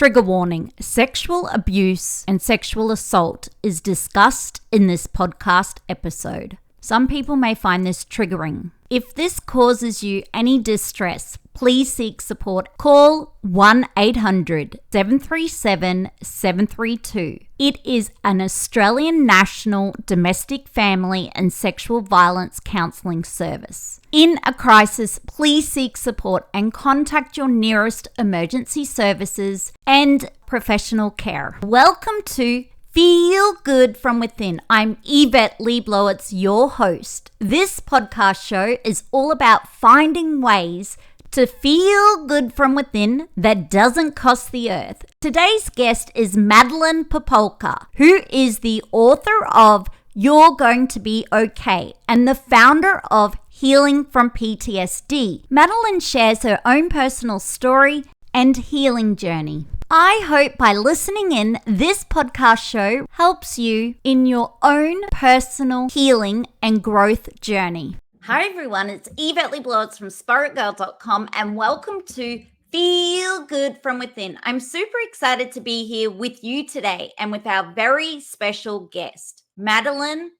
Trigger warning, sexual abuse and sexual assault is discussed in this podcast episode. Some people may find this triggering. If this causes you any distress, please seek support. Call 1-800-737-732. It is an Australian National Domestic Family and Sexual Violence Counselling Service. In a crisis, please seek support and contact your nearest emergency services and professional care. Welcome to Feel Good From Within. I'm Yvette Le Blowitz, your host. This podcast show is all about finding ways to feel good from within that doesn't cost the earth. Today's guest is Madeline Popelka, who is the author of You're Going to Be Okay and the founder of Healing from PTSD. Madeline shares her own personal story and healing journey. I hope by listening in, this podcast show helps you in your own personal healing and growth journey. Hi everyone, it's Yvette Le Blowitz from spaitgirl.com and welcome to Feel Good From Within. I'm super excited to be here with you today and with our very special guest, Madeline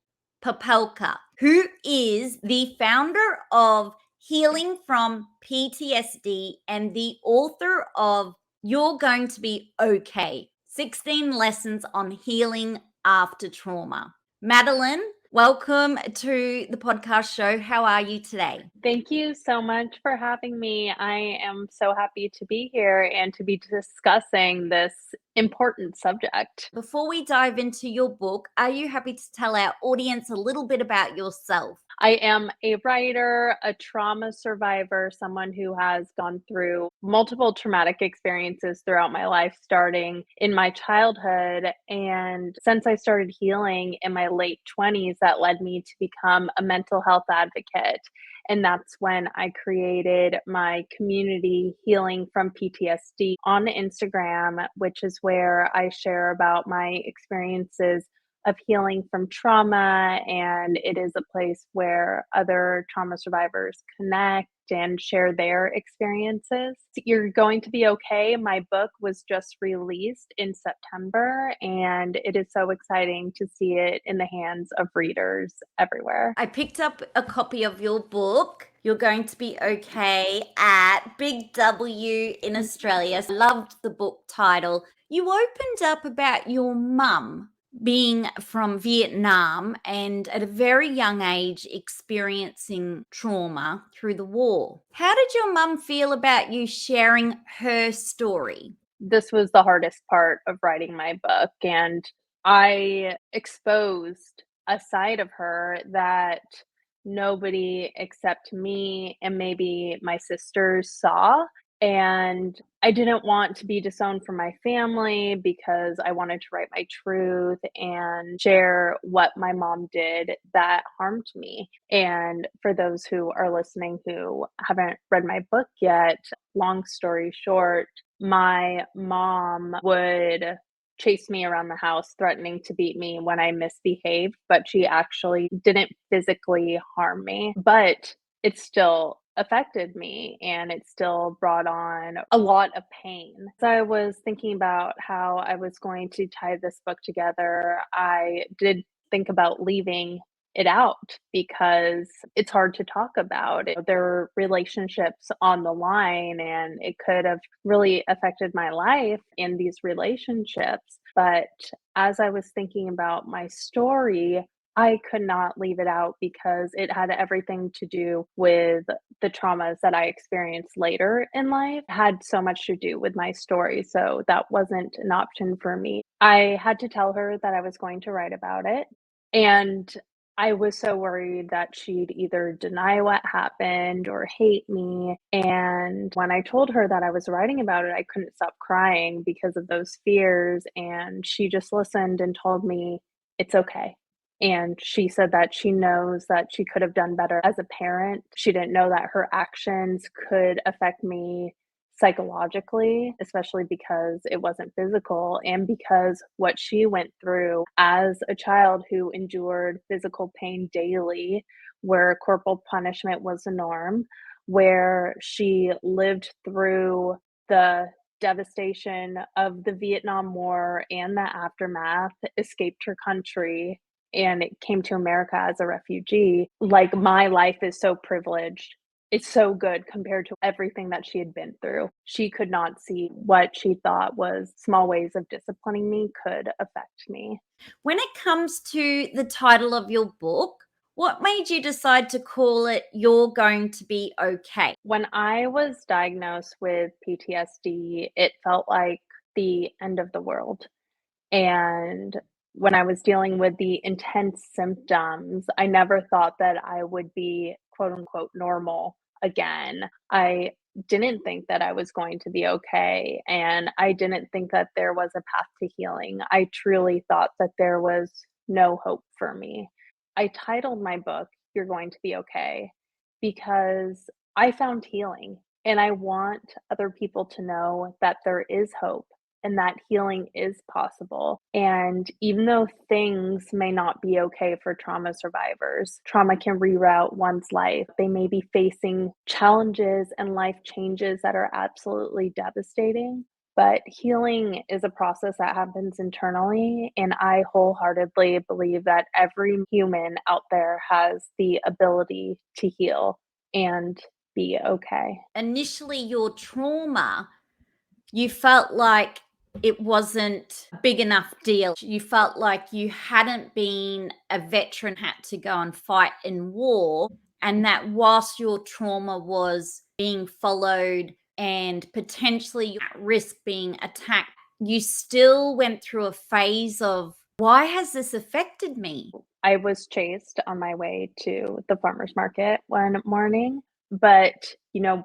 Popelka, who is the founder of Healing from PTSD and the author of You're Going to Be Okay, 16 Lessons on Healing After Trauma. Madeline, welcome to the podcast show. How are you today? Thank you so much for having me. I am so happy to be here and to be discussing this important subject. Before we dive into your book, are you happy to tell our audience a little bit about yourself? I am a writer, a trauma survivor, someone who has gone through multiple traumatic experiences throughout my life, starting in my childhood. And since I started healing in my late 20s, that led me to become a mental health advocate. And that's when I created my community, Healing from PTSD, on Instagram, which is where I share about my experiences of healing from trauma. And it is a place where other trauma survivors connect and share their experiences. You're Going to Be Okay. My book was just released in September, and it is so exciting to see it in the hands of readers everywhere. I picked up a copy of your book, You're Going to Be Okay, at Big W in Australia. Loved the book title. You opened up about your mum being from Vietnam and at a very young age experiencing trauma through the war. How did your mum feel about you sharing her story? This was the hardest part of writing my book, and I exposed a side of her that nobody except me and maybe my sisters saw. And I didn't want to be disowned from my family because I wanted to write my truth and share what my mom did that harmed me. And for those who are listening who haven't read my book yet, long story short, my mom would chase me around the house, threatening to beat me when I misbehaved, but she actually didn't physically harm me. But it still affected me and it still brought on a lot of pain. So I was thinking about how I was going to tie this book together. I did think about leaving it out because it's hard to talk about. There are relationships on the line and it could have really affected my life in these relationships. But as I was thinking about my story, I could not leave it out because it had everything to do with the traumas that I experienced later in life. It had so much to do with my story, so that wasn't an option for me. I had to tell her that I was going to write about it, and I was so worried that she'd either deny what happened or hate me. And when I told her that I was writing about it, I couldn't stop crying because of those fears. And she just listened and told me, it's okay. And she said that she knows that she could have done better as a parent. She didn't know that her actions could affect me psychologically, especially because it wasn't physical and because what she went through as a child who endured physical pain daily, where corporal punishment was the norm, where she lived through the devastation of the Vietnam War and the aftermath, escaped her country, and it came to America as a refugee. Like, my life is so privileged. It's so good compared to everything that she had been through. She could not see what she thought was small ways of disciplining me could affect me. When it comes to the title of your book, what made you decide to call it You're Going to Be Okay? When I was diagnosed with PTSD, it felt like the end of the world. And when I was dealing with the intense symptoms, I never thought that I would be quote unquote normal again. I didn't think that I was going to be okay. And I didn't think that there was a path to healing. I truly thought that there was no hope for me. I titled my book, You're Going to Be Okay, because I found healing. And I want other people to know that there is hope and that healing is possible. And even though things may not be okay for trauma survivors, trauma can reroute one's life. They may be facing challenges and life changes that are absolutely devastating. But healing is a process that happens internally. And I wholeheartedly believe that every human out there has the ability to heal and be okay. Initially, your trauma, you felt like it wasn't a big enough deal. You felt like you hadn't been a veteran, had to go and fight in war, and that whilst your trauma was being followed and potentially at risk being attacked, you still went through a phase of, why has this affected me? I was chased on my way to the farmer's market one morning. But,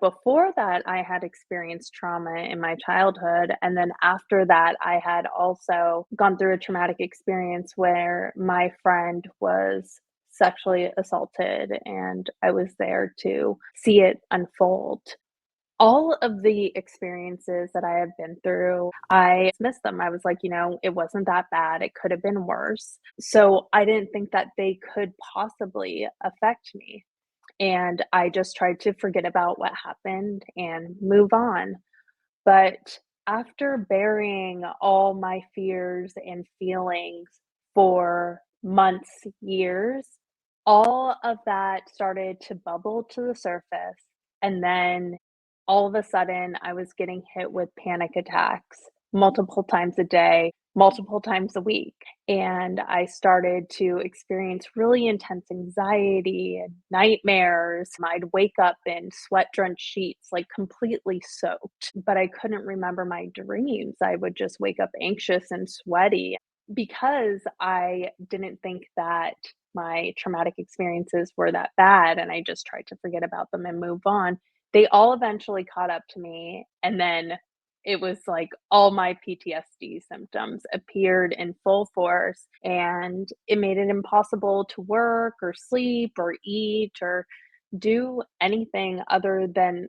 before that, I had experienced trauma in my childhood. And then after that, I had also gone through a traumatic experience where my friend was sexually assaulted, and I was there to see it unfold. All of the experiences that I have been through, I dismissed them. I was like, it wasn't that bad. It could have been worse. So I didn't think that they could possibly affect me. And I just tried to forget about what happened and move on. But after burying all my fears and feelings for months, years, all of that started to bubble to the surface. And then all of a sudden, I was getting hit with panic attacks multiple times a day, multiple times a week. And I started to experience really intense anxiety and nightmares. I'd wake up in sweat drenched sheets, like completely soaked, but I couldn't remember my dreams. I would just wake up anxious and sweaty because I didn't think that my traumatic experiences were that bad. And I just tried to forget about them and move on. They all eventually caught up to me. And then it was like all my PTSD symptoms appeared in full force, and it made it impossible to work or sleep or eat or do anything other than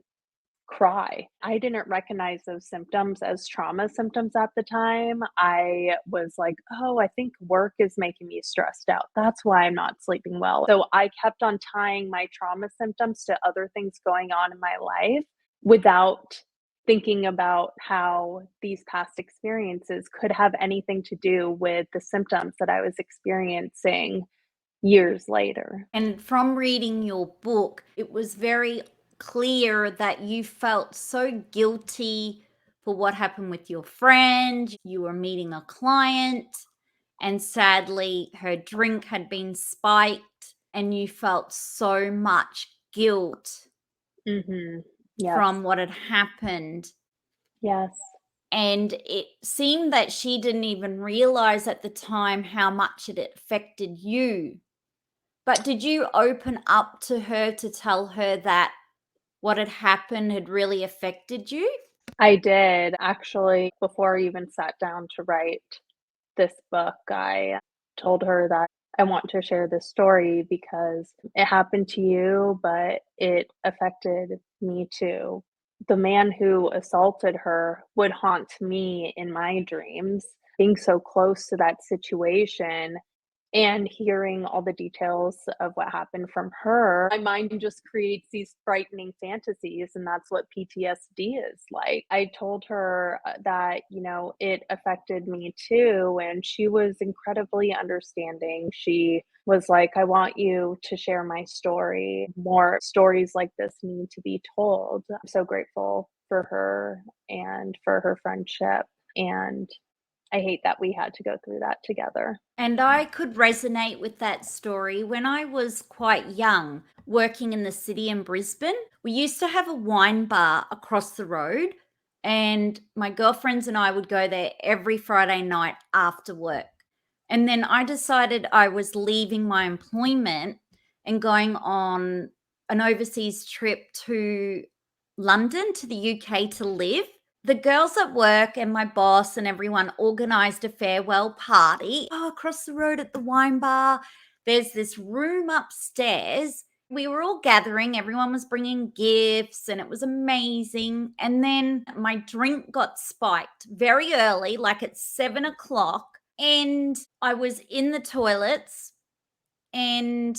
cry. I didn't recognize those symptoms as trauma symptoms at the time. I was like, oh, I think work is making me stressed out. That's why I'm not sleeping well. So I kept on tying my trauma symptoms to other things going on in my life without thinking about how these past experiences could have anything to do with the symptoms that I was experiencing years later. And from reading your book, it was very clear that you felt so guilty for what happened with your friend. You were meeting a client, and sadly, her drink had been spiked, and you felt so much guilt Mhm. Yes. from what had happened. Yes. And it seemed that she didn't even realize at the time how much it affected you. But did you open up to her to tell her that what had happened had really affected you? I did. Actually, before I even sat down to write this book, I told her that I want to share this story because it happened to you, but it affected me too. The man who assaulted her would haunt me in my dreams. Being so close to that situation, And hearing all the details of what happened from her, my mind just creates these frightening fantasies, and that's what PTSD is like. I told her that, it affected me too, and she was incredibly understanding. She was like, I want you to share my story. More stories like this need to be told. I'm so grateful for her and for her friendship. And I hate that we had to go through that together. And I could resonate with that story. When I was quite young, working in the city in Brisbane, we used to have a wine bar across the road, and my girlfriends and I would go there every Friday night after work. And then I decided I was leaving my employment and going on an overseas trip to London, to the UK, to live. The girls at work and my boss and everyone organized a farewell party. Across the road at the wine bar, there's this room upstairs. We were all gathering, everyone was bringing gifts, and it was amazing. And then my drink got spiked very early, like at 7 o'clock. And I was in the toilets, and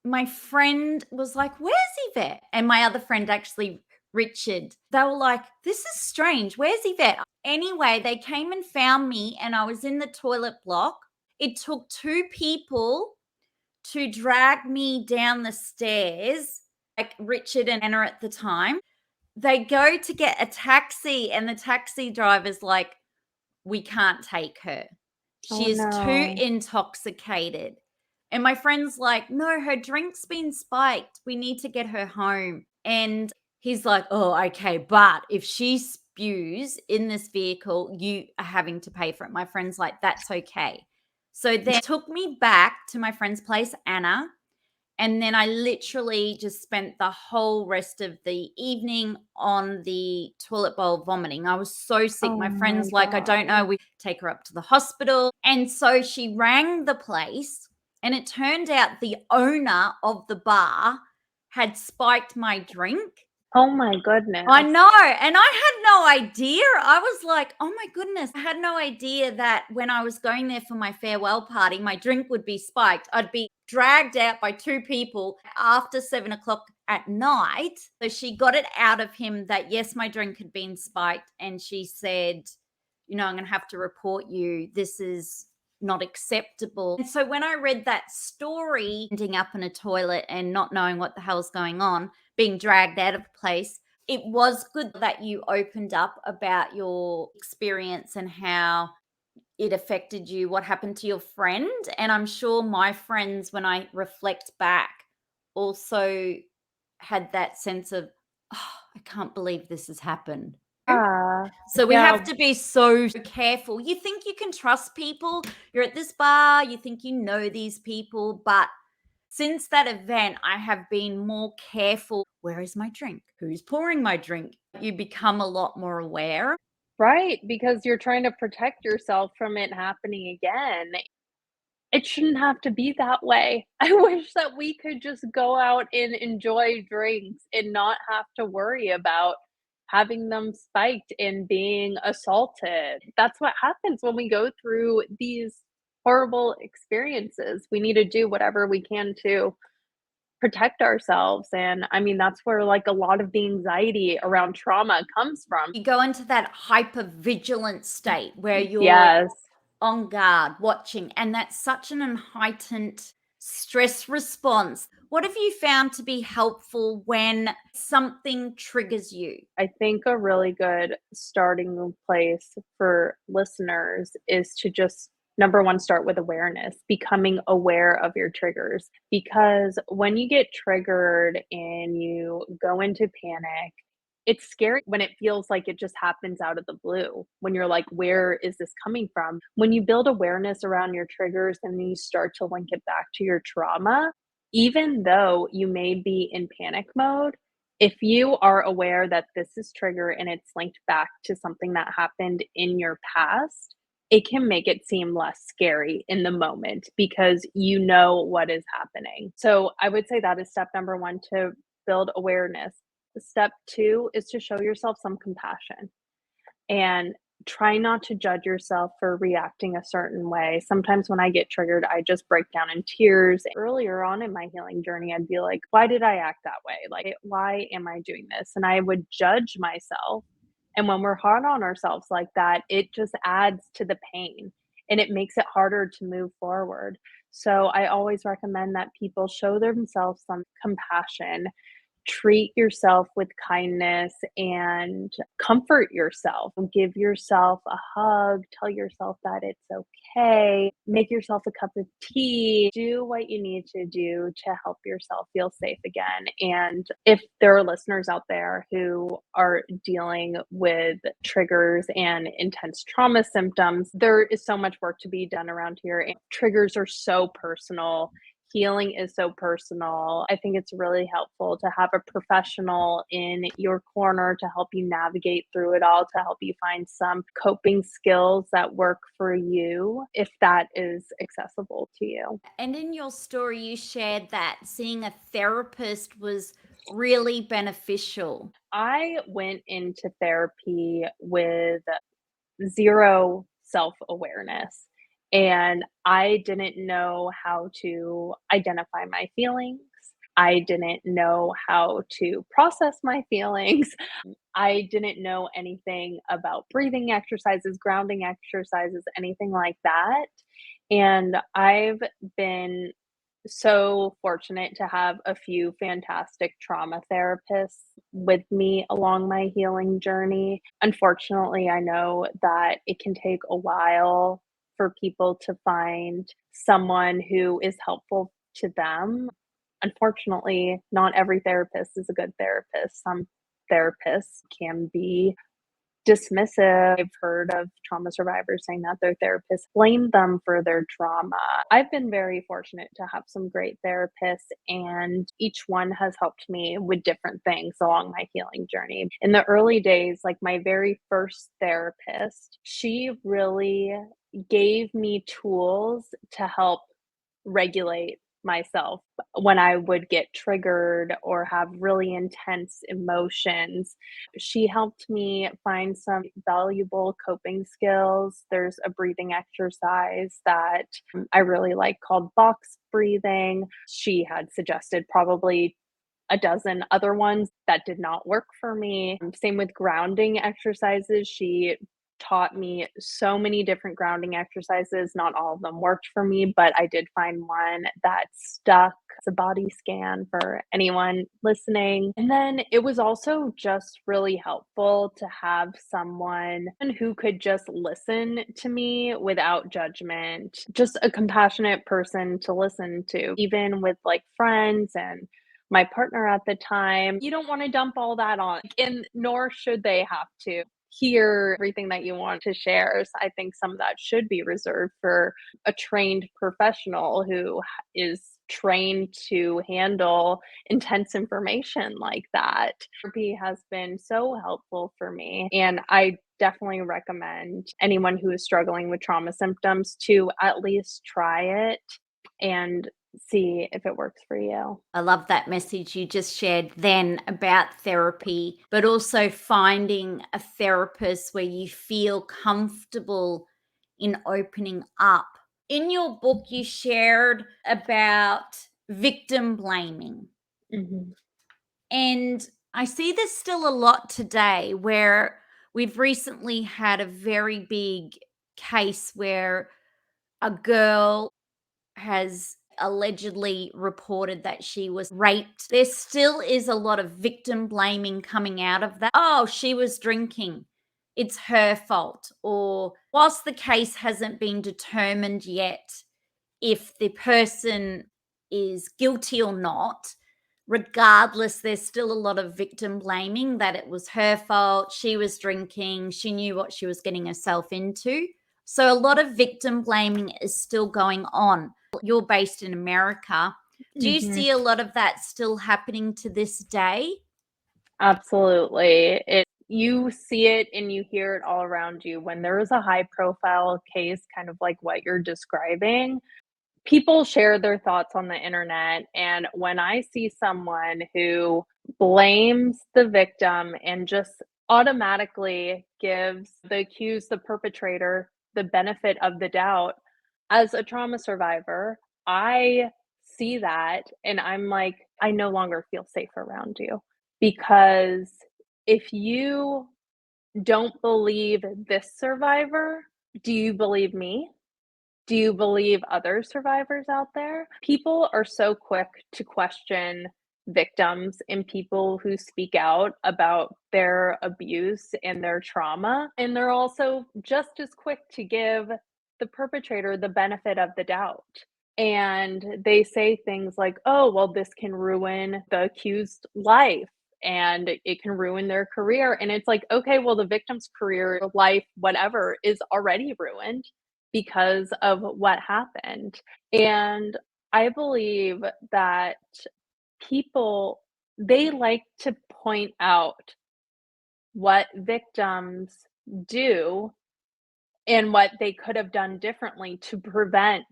my friend was like, "Where's Yvette?" And my other friend, actually, Richard, they were like, "This is strange. Where's Yvette?" Anyway, they came and found me, and I was in the toilet block. It took two people to drag me down the stairs, like Richard and Anna at the time. They go to get a taxi, and the taxi driver's like, "We can't take her. Oh She is too no. intoxicated." And my friend's like, "No, her drink's been spiked. We need to get her home." And he's like, "Oh, okay. But if she spews in this vehicle, you are having to pay for it." My friend's like, "That's okay." So then took me back to my friend's place, Anna. And then I literally just spent the whole rest of the evening on the toilet bowl vomiting. I was so sick. Oh My my friend's like, "I don't know." god. We take her up to the hospital. And so she rang the place, and it turned out the owner of the bar had spiked my drink. Oh my I goodness. know, and I had no idea. I was like, "Oh my goodness." I had no idea that when I was going there for my farewell party, my drink would be spiked. I'd be dragged out by two people after 7 o'clock at night. So she got it out of him that, yes, my drink had been spiked. And she said, "I'm going to have to report you. This is not acceptable." And so when I read that story, ending up in a toilet and not knowing what the hell's going on, being dragged out of the place, it was good that you opened up about your experience and how it affected you, what happened to your friend. And I'm sure my friends, when I reflect back, also had that sense of, "Oh, I can't believe this has happened." Yeah. So we Yeah, have to be so careful. You think you can trust people. You're at this bar, you think you know these people, but since that event, I have been more careful. Where is my drink? Who's pouring my drink? You become a lot more aware. right, because you're trying to protect yourself from it happening again. It shouldn't have to be that way. I wish that we could just go out and enjoy drinks and not have to worry about having them spiked and being assaulted. That's what happens when we go through these horrible experiences. We need to do whatever we can to protect ourselves, and I mean, that's where, like, a lot of the anxiety around trauma comes from. You go into that hyper vigilant state where you're Yes. on guard, watching, and that's such an heightened stress response. What have you found to be helpful when something triggers you? I think a really good starting place for listeners is to just number one, start with awareness, becoming aware of your triggers. Because when you get triggered and you go into panic, it's scary when it feels like it just happens out of the blue. When you're like, where is this coming from? When you build awareness around your triggers and then you start to link it back to your trauma, even though you may be in panic mode, if you are aware that this is trigger and it's linked back to something that happened in your past, it can make it seem less scary in the moment because you know what is happening. So I would say that is step number one, to build awareness. Step two is to show yourself some compassion and Try not to judge yourself for reacting a certain way. Sometimes when I get triggered, I just break down in tears. Earlier on in my healing journey, I'd be like, why did I act that way? Like, why am I doing this? And I would judge myself. And when we're hard on ourselves like that, it just adds to the pain and it makes it harder to move forward. So I always recommend that people show themselves some compassion, treat yourself with kindness and comfort yourself. Give yourself a hug, tell yourself that it's okay, make yourself a cup of tea, do what you need to do to help yourself feel safe again. And if there are listeners out there who are dealing with triggers and intense trauma symptoms, there is so much work to be done around here. And triggers are so personal. Healing is so personal. I think it's really helpful to have a professional in your corner to help you navigate through it all, to help you find some coping skills that work for you, if that is accessible to you. And in your story, you shared that seeing a therapist was really beneficial. I went into therapy with zero self awareness. And I didn't know how to identify my feelings. I didn't know how to process my feelings. I didn't know anything about breathing exercises, grounding exercises, anything like that. And I've been so fortunate to have a few fantastic trauma therapists with me along my healing journey. Unfortunately, I know that it can take a while for people to find someone who is helpful to them. Unfortunately, not every therapist is a good therapist. Some therapists can be dismissive. I've heard of trauma survivors saying that their therapists blame them for their trauma. I've been very fortunate to have some great therapists, and each one has helped me with different things along my healing journey. In the early days, like my very first therapist, she really gave me tools to help regulate myself when I would get triggered or have really intense emotions. She helped me find some valuable coping skills. There's a breathing exercise that I really like called box breathing. She had suggested probably a dozen other ones that did not work for me. Same with grounding exercises. She taught me so many different grounding exercises. Not all of them worked for me, but I did find one that stuck. It's a body scan for anyone listening. And then it was also just really helpful to have someone who could just listen to me without judgment, just a compassionate person to listen to, even with like friends and my partner at the time. You don't want to dump all that on, and nor should they have to hear everything that you want to share. So I think some of that should be reserved for a trained professional who is trained to handle intense information like that. Therapy has been so helpful for me, and I definitely recommend anyone who is struggling with trauma symptoms to at least try it and see if it works for you. I love that message you just shared then about therapy, but also finding a therapist where you feel comfortable in opening up. In your book, you shared about victim blaming. Mhm. And I see this still a lot today where we've recently had a very big case where a girl has allegedly reported that she was raped. There still is a lot of victim blaming coming out of that. Oh, she was drinking. It's her fault. Or whilst the case hasn't been determined yet if the person is guilty or not, regardless, there's still a lot of victim blaming that it was her fault. She was drinking. She knew what she was getting herself into. So a lot of victim blaming is still going on. You're based in America. Do you Mhm. see a lot of that still happening to this day? Absolutely. You see it and you hear it all around you. When there is a high profile case, kind of like what you're describing, people share their thoughts on the internet. And when I see someone who blames the victim and just automatically gives the accused, the perpetrator, the benefit of the doubt. As a trauma survivor, I see that and I'm like, I no longer feel safe around you because if you don't believe this survivor, do you believe me? Do you believe other survivors out there? People are so quick to question victims and people who speak out about their abuse and their trauma, and they're also just as quick to give the perpetrator the benefit of the doubt. And they say things like, "Oh, well, this can ruin the accused life and it can ruin their career." And it's like, okay, well, the victim's career, life, whatever, is already ruined because of what happened. And I believe that people, they like to point out what victims do and what they could have done differently to prevent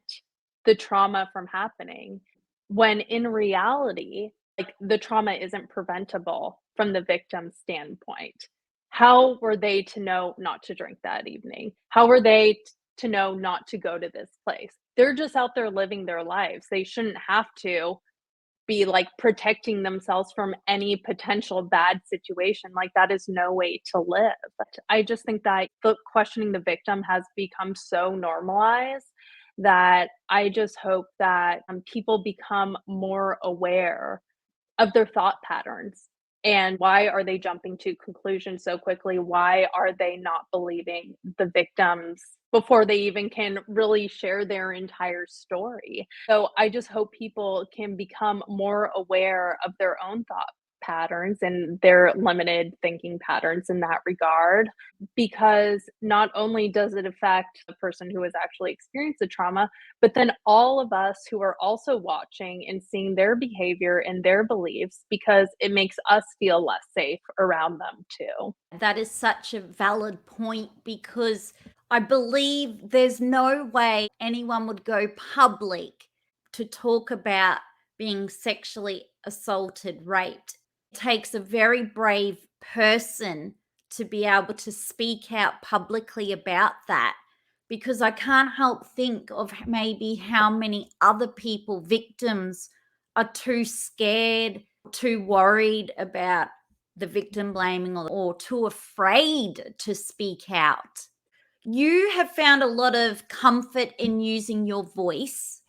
the trauma from happening, when in reality, like, the trauma isn't preventable from the victim's standpoint. How were they to know not to drink that evening? How were they to know not to go to this place? They're just out there living their lives. They shouldn't have to be, like, protecting themselves from any potential bad situation. Like, that is no way to live. I just think that the questioning the victim has become so normalized that I just hope that, people become more aware of their thought patterns, and why are they jumping to conclusions so quickly? Why are they not believing the victims before they even can really share their entire story? So I just hope people can become more aware of their own thought patterns and their limited thinking patterns in that regard, because not only does it affect the person who has actually experienced the trauma, but then all of us who are also watching and seeing their behavior and their beliefs, because it makes us feel less safe around them too. That is such a valid point because I believe there's no way anyone would go public to talk about being sexually assaulted, raped. It takes a very brave person to be able to speak out publicly about that because I can't help think of maybe how many other people, victims, are too scared, too worried about the victim blaming or too afraid to speak out. You have found a lot of comfort in using your voice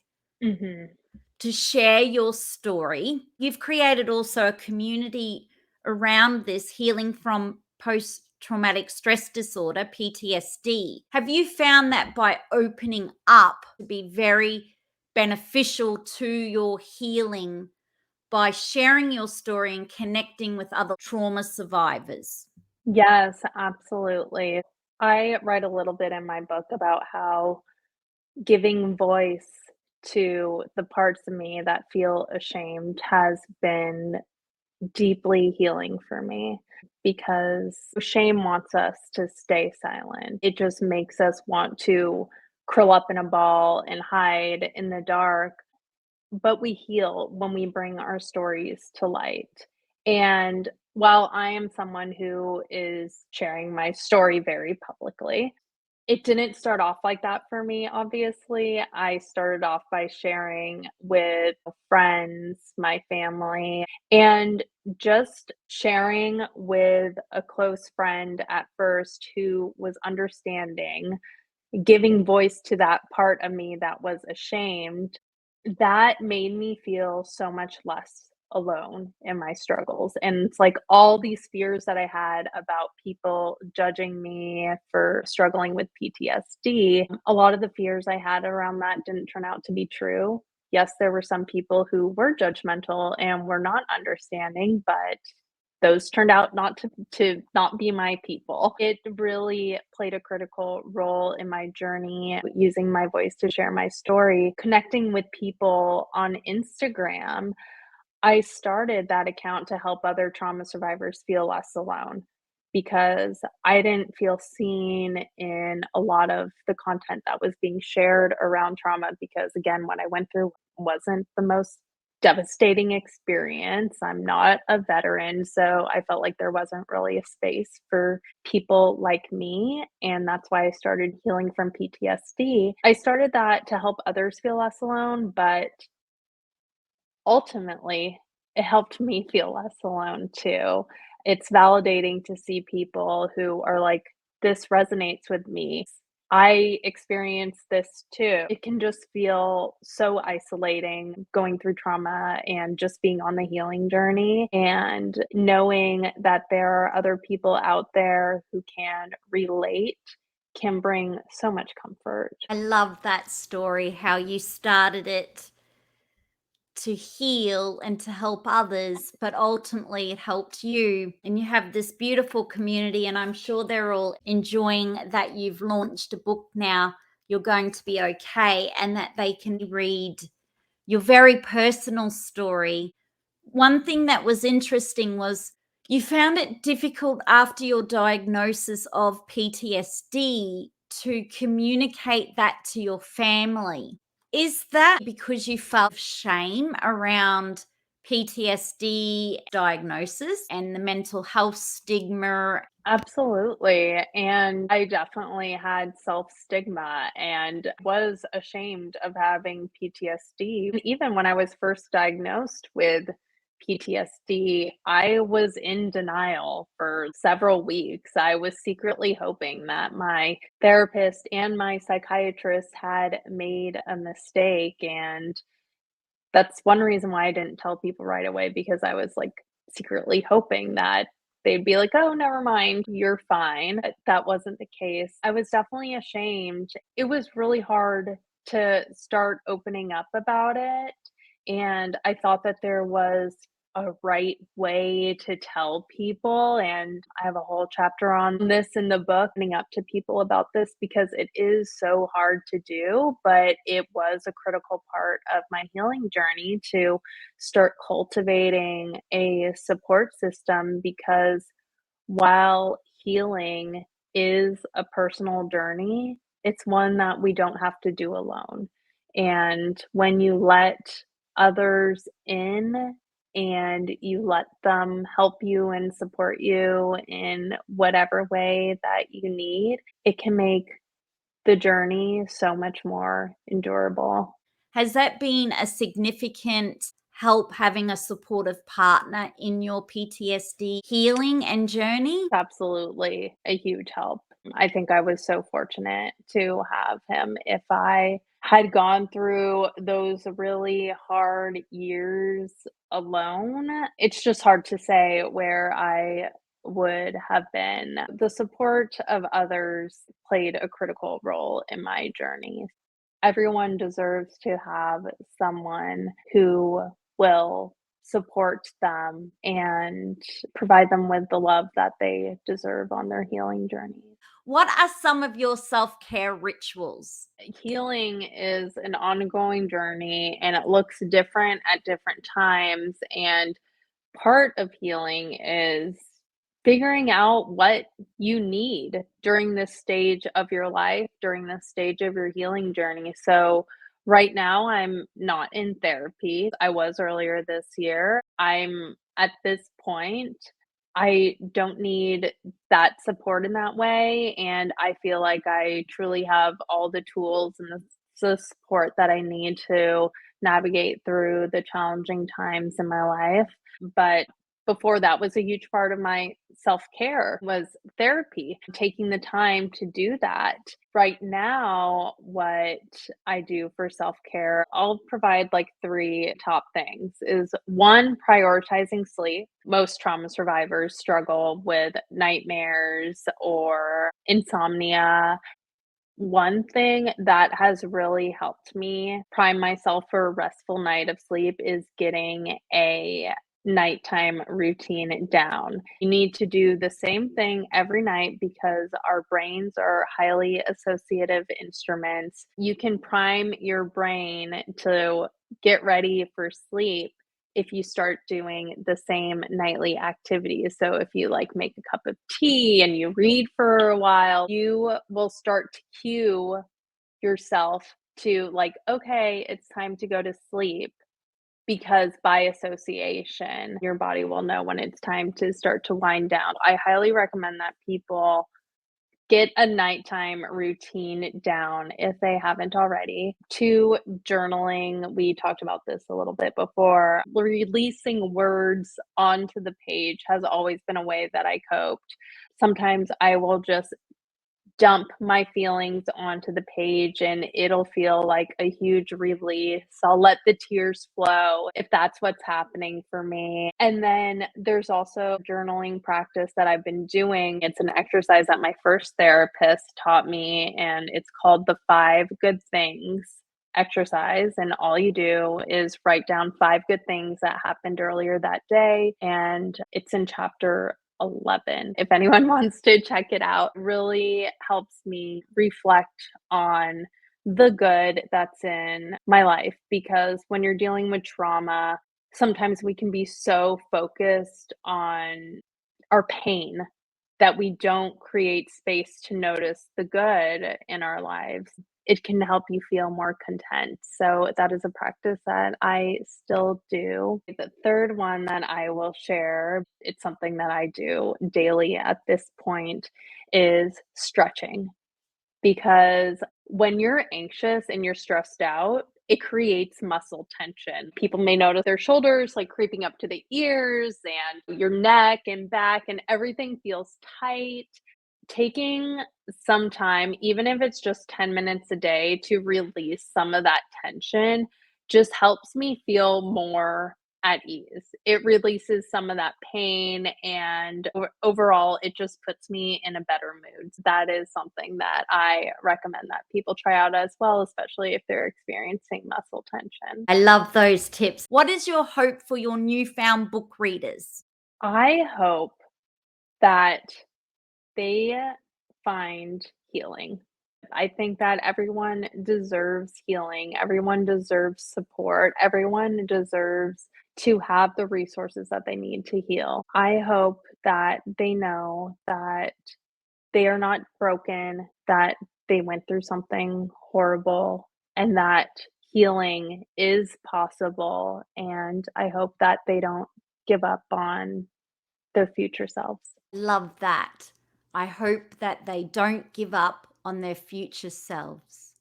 Mhm. to share your story. You've created also a community around this healing from post traumatic stress disorder, PTSD. Have you found that by opening up to be very beneficial to your healing by sharing your story and connecting with other trauma survivors? Yes, absolutely. I write a little bit in my book about how giving voice to the parts of me that feel ashamed has been deeply healing for me, because shame wants us to stay silent. It just makes us want to curl up in a ball and hide in the dark, but we heal when we bring our stories to light. And while I am someone who is sharing my story very publicly, it didn't start off like that for me, obviously. I started off by sharing with friends, my family, and just sharing with a close friend at first who was understanding, giving voice to that part of me that was ashamed. That made me feel so much less alone in my struggles, and it's like all these fears that I had about people judging me for struggling with PTSD, a lot of the fears I had around that didn't turn out to be true. Yes, there were some people who were judgmental and were not understanding, but those turned out not to not be my people. It really played a critical role in my journey, using my voice to share my story, connecting with people on Instagram. I started that account to help other trauma survivors feel less alone, because I didn't feel seen in a lot of the content that was being shared around trauma, because again, what I went through wasn't the most devastating experience. I'm not a veteran, so I felt like there wasn't really a space for people like me, and that's why I started healing from PTSD. I started that to help others feel less alone, but ultimately, it helped me feel less alone too. It's validating to see people who are like, "This resonates with me. I experienced this too." It can just feel so isolating going through trauma and just being on the healing journey, and knowing that there are other people out there who can relate can bring so much comfort. I love that story, how you started it to heal and to help others, but ultimately it helped you. And you have this beautiful community, and I'm sure they're all enjoying that you've launched a book now. You're going to be okay, and that they can read your very personal story. One thing that was interesting was you found it difficult after your diagnosis of PTSD to communicate that to your family. Is that because you felt shame around PTSD diagnosis and the mental health stigma? Absolutely, and I definitely had self-stigma and was ashamed of having PTSD. And even when I was first diagnosed with PTSD, I was in denial for several weeks. I was secretly hoping that my therapist and my psychiatrist had made a mistake, and that's one reason why I didn't tell people right away, because I was, like, secretly hoping that they'd be like, "Oh, never mind, you're fine." But that wasn't the case. I was definitely ashamed. It was really hard to start opening up about it, and I thought that there was a right way to tell people, and I have a whole chapter on this in the book, opening up to people about this because it is so hard to do, but it was a critical part of my healing journey to start cultivating a support system, because while healing is a personal journey, it's one that we don't have to do alone. And when you let others in and you let them help you and support you in whatever way that you need, it can make the journey so much more endurable. Has that been a significant help, having a supportive partner in your PTSD healing and journey? Absolutely a huge help. I think I was so fortunate to have him. If I had gone through those really hard years alone, it's just hard to say where I would have been. The support of others played a critical role in my journey. Everyone deserves to have someone who will support them and provide them with the love that they deserve on their healing journey. What are some of your self care rituals? Healing is an ongoing journey, and it looks different at different times. And part of healing is figuring out what you need during this stage of your life, during this stage of your healing journey. So, right now, I'm not in therapy. I was earlier this year. I'm at this point, I don't need that support in that way. And I feel like I truly have all the tools and the support that I need to navigate through the challenging times in my life. But before that was a huge part of my self-care was therapy, taking the time to do that. Right now, what I do for self-care, I'll provide like 3 top things is 1, prioritizing sleep. Most trauma survivors struggle with nightmares or insomnia. One thing that has really helped me prime myself for a restful night of sleep is getting a nighttime routine down. You need to do the same thing every night because our brains are highly associative instruments. You can prime your brain to get ready for sleep if you start doing the same nightly activities. So if you like make a cup of tea and you read for a while, you will start to cue yourself to like, okay, it's time to go to sleep. because by association, your body will know when it's time to start to wind down. I highly recommend that people get a nighttime routine down if they haven't already. 2, journaling. We talked about this a little bit before. Releasing words onto the page has always been a way that I coped. Sometimes I will just dump my feelings onto the page and it'll feel like a huge release. I'll let the tears flow if that's what's happening for me. And then there's also a journaling practice that I've been doing. It's an exercise that my first therapist taught me, and it's called the 5 good things exercise. And all you do is write down 5 good things that happened earlier that day. And it's in chapter 11. If anyone wants to check it out, really helps me reflect on the good that's in my life, because when you're dealing with trauma, sometimes we can be so focused on our pain that we don't create space to notice the good in our lives. It can help you feel more content. So that is a practice that I still do. The third one that I will share, it's something that I do daily at this point, is stretching. Because when you're anxious and you're stressed out, it creates muscle tension. People may notice their shoulders like creeping up to the ears, and your neck and back, and everything feels tight. Taking some time, even if it's just 10 minutes a day, to release some of that tension just helps me feel more at ease. It releases some of that pain, and overall, it just puts me in a better mood. So that is something that I recommend that people try out as well, especially if they're experiencing muscle tension. I love those tips. What is your hope for your newfound book readers? I hope that they find healing. I think that everyone deserves healing. Everyone deserves support. Everyone deserves to have the resources that they need to heal. I hope that they know that they are not broken, that they went through something horrible, and that healing is possible. And I hope that they don't give up on their future selves. Love that. I hope that they don't give up on their future selves.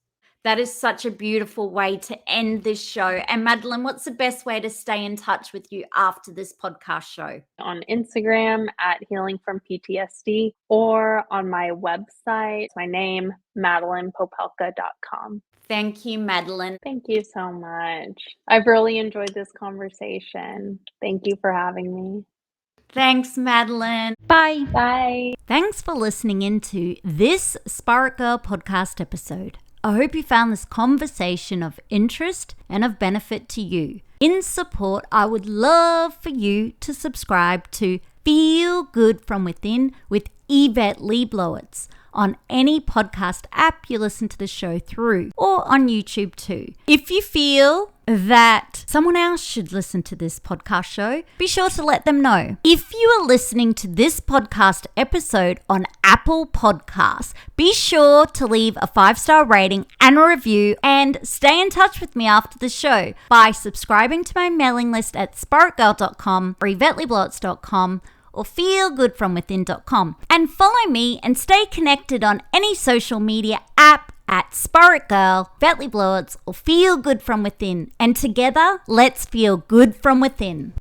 That is such a beautiful way to end this show. And Madeline, what's the best way to stay in touch with you after this podcast show? On Instagram at Healing from PTSD, or on my website, my name, madelinepopelka.com. Thank you, Madeline. Thank you so much. I've really enjoyed this conversation. Thank you for having me. Thanks, Madeline. Bye. Bye. Thanks for listening into this Spirit Girl podcast episode. I hope you found this conversation of interest and of benefit to you. In support, I would love for you to subscribe to Feel Good From Within with Yvette Le Blowitz on any podcast app you listen to the show through, or on YouTube too. If you feel that someone else should listen to this podcast show, be sure to let them know. If you are listening to this podcast episode on Apple Podcasts, be sure to leave a 5-star rating and a review, and stay in touch with me after the show by subscribing to my mailing list at spaitgirl.com or yvetteLeblowitz.com or feelgoodfromwithin.com, and follow me and stay connected on any social media app at Spirit Girl, Yvette Le Blowitz, or Feel Good From Within. And together, let's feel good from within.